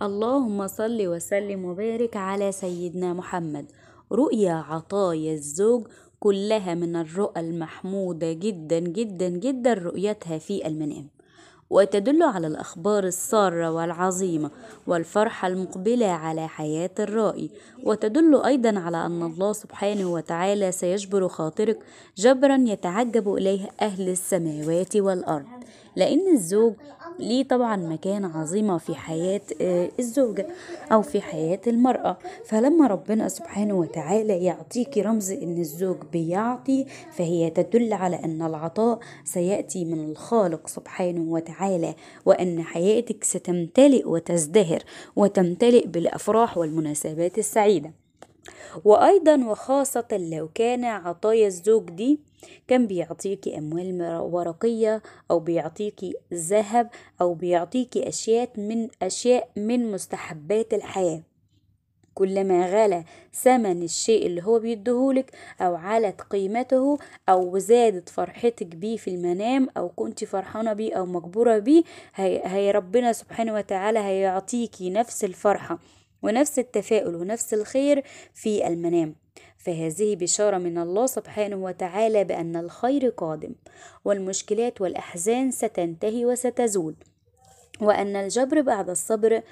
اللهم صل وسلم وبارك على سيدنا محمد. رؤيا عطايا الزوج كلها من الرؤى المحمودة جدا جدا جدا رؤيتها في المنام، وتدل على الأخبار السارة والعظيمة والفرحة المقبلة على حياة الرائي، وتدل أيضا على أن الله سبحانه وتعالى سيجبر خاطرك جبرا يتعجب إليه أهل السماوات والأرض، لأن الزوج ليه طبعا مكان عظيمة في حياة الزوجة أو في حياة المرأة. فلما ربنا سبحانه وتعالى يعطيك رمز إن الزوج بيعطي، فهي تدل على أن العطاء سيأتي من الخالق سبحانه وتعالى، وأن حياتك ستمتلئ وتزدهر وتمتلئ بالأفراح والمناسبات السعيدة. وأيضا وخاصة لو كان عطايا الزوج دي كان بيعطيكي أموال ورقية، أو بيعطيكي ذهب، أو بيعطيكي أشياء من مستحبات الحياة. كلما غلا ثمن الشيء اللي هو بيديهولك، أو علت قيمته، أو زادت فرحتك بيه في المنام، أو كنت فرحانة بيه أو مجبورة بيه، هي ربنا سبحانه وتعالى هيعطيكي نفس الفرحة ونفس التفاؤل ونفس الخير في المنام. فهذه بشارة من الله سبحانه وتعالى بأن الخير قادم، والمشكلات والأحزان ستنتهي وستزول، وأن الجبر بعد الصبر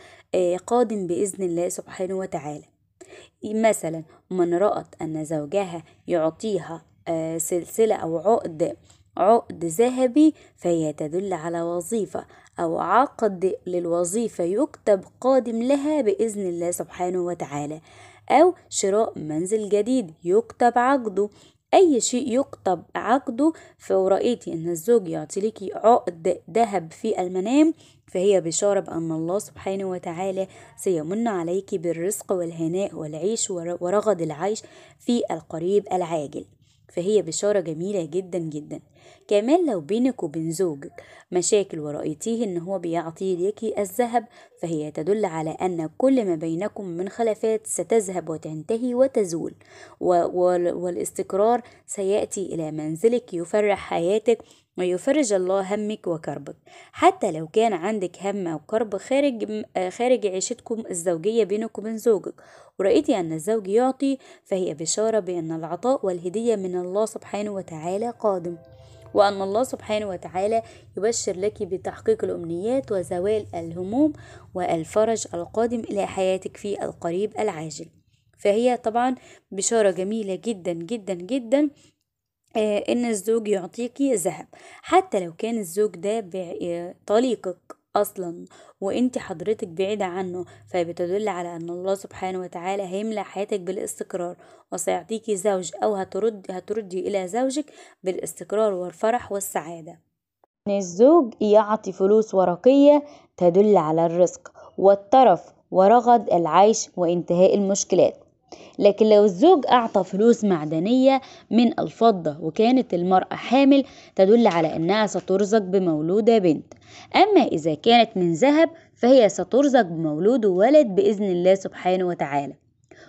قادم بإذن الله سبحانه وتعالى. مثلا من رأت أن زوجها يعطيها سلسلة أو عقد ذهبي، فهي تدل على وظيفة أو عقد للوظيفة يكتب قادم لها بإذن الله سبحانه وتعالى، أو شراء منزل جديد يكتب عقده. أي شيء يكتب عقده، فرأيتي أن الزوج يعطي لك عقد ذهب في المنام، فهي بشارة بأن الله سبحانه وتعالى سيمن عليك بالرزق والهناء والعيش ورغد العيش في القريب العاجل. فهي بشارة جميلة جدا جدا. كمان لو بينك وبين زوجك مشاكل ورأيتيه ان هو بيعطي لك الذهب، فهي تدل على ان كل ما بينكم من خلافات ستذهب وتنتهي وتزول، والاستقرار سيأتي إلى منزلك يفرح حياتك ويفرج الله همك وكربك. حتى لو كان عندك هم أو كرب خارج عيشتكم الزوجية بينك وبين زوجك، ورأيتي أن الزوج يعطي، فهي بشارة بأن العطاء والهدية من الله سبحانه وتعالى قادم، وأن الله سبحانه وتعالى يبشر لك بتحقيق الأمنيات وزوال الهموم والفرج القادم إلى حياتك في القريب العاجل. فهي طبعا بشارة جميلة جدا جدا جدا ان الزوج يعطيكي ذهب. حتى لو كان الزوج ده طليقك اصلا وانت حضرتك بعيدة عنه، فبتدل على ان الله سبحانه وتعالى هيملأ حياتك بالاستقرار، وسيعطيكي زوج او هتردي الى زوجك بالاستقرار والفرح والسعادة. ان الزوج يعطي فلوس ورقية تدل على الرزق والترف ورغد العيش وانتهاء المشكلات. لكن لو الزوج أعطى فلوس معدنية من الفضة وكانت المرأة حامل، تدل على أنها سترزق بمولودة بنت. أما إذا كانت من ذهب، فهي سترزق بمولود ولد بإذن الله سبحانه وتعالى.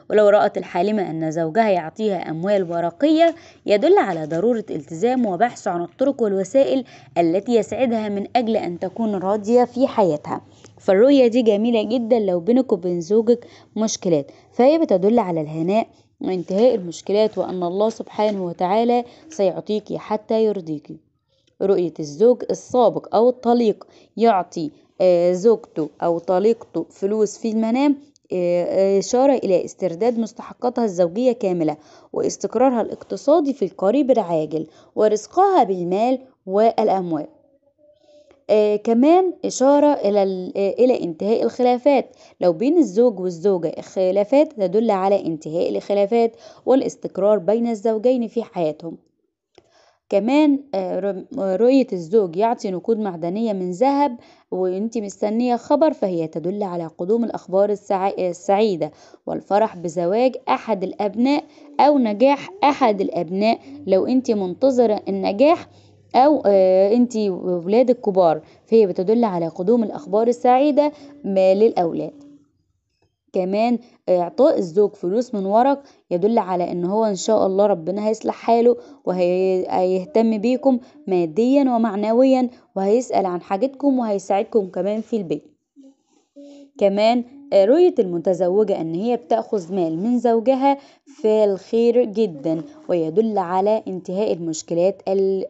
ولو رأت الحالمة أن زوجها يعطيها أموال ورقية، يدل على ضرورة التزام وبحث عن الطرق والوسائل التي يسعدها من أجل أن تكون راضية في حياتها. فالرؤية دي جميلة جدا لو بينك وبين زوجك مشكلات، فهي بتدل على الهناء وانتهاء المشكلات، وأن الله سبحانه وتعالى سيعطيك حتى يرضيك. رؤية الزوج السابق أو الطليق يعطي زوجته أو طليقته فلوس في المنام، إشارة إلى استرداد مستحقاتها الزوجية كاملة، واستقرارها الاقتصادي في القريب العاجل، ورزقها بالمال والأموال. كمان إشارة إلى انتهاء الخلافات. لو بين الزوج والزوجة الخلافات، تدل على انتهاء الخلافات والاستقرار بين الزوجين في حياتهم. كمان رؤية الزوج يعطي نقود معدنية من ذهب وانت مستنية خبر، فهي تدل على قدوم الأخبار السعيدة والفرح بزواج أحد الأبناء أو نجاح أحد الأبناء لو انت منتظرة النجاح، أو انت ولادك كبار، فهي بتدل على قدوم الأخبار السعيدة للأولاد. كمان إعطاء الزوج فلوس من ورق يدل على إن هو إن شاء الله ربنا هيصلح حاله وهيهتم بيكم ماديا ومعنويا، وهيسأل عن حاجتكم وهيساعدكم كمان في البيت. كمان رؤية المتزوجة أن هي بتأخذ مال من زوجها فالخير جدا، ويدل على انتهاء المشكلات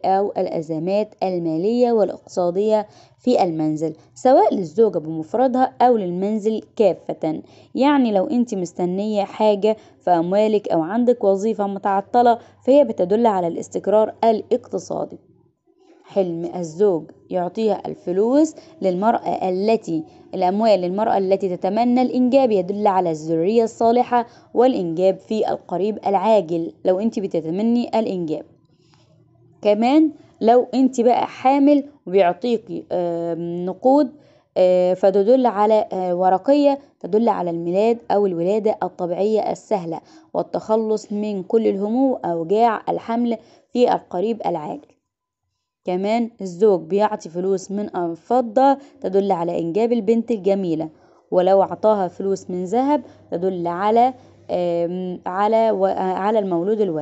أو الأزمات المالية والاقتصادية في المنزل، سواء للزوجة بمفردها أو للمنزل كافة. يعني لو أنت مستنية حاجة في أموالك أو عندك وظيفة متعطلة فهي بتدل على الاستقرار الاقتصادي. حلم الزوج يعطيها الأموال للمرأة التي تتمنى الإنجاب يدل على الذرية الصالحة والإنجاب في القريب العاجل لو أنت بتتمني الإنجاب. كمان لو أنت بقى حامل وبيعطيكي نقود فتدل على ورقية تدل على الميلاد أو الولادة الطبيعية السهلة والتخلص من كل الهموم وأوجاع الحمل في القريب العاجل. كمان الزوج بيعطي فلوس من فضة تدل على إنجاب البنت الجميلة، ولو أعطاها فلوس من ذهب تدل على المولود الولد.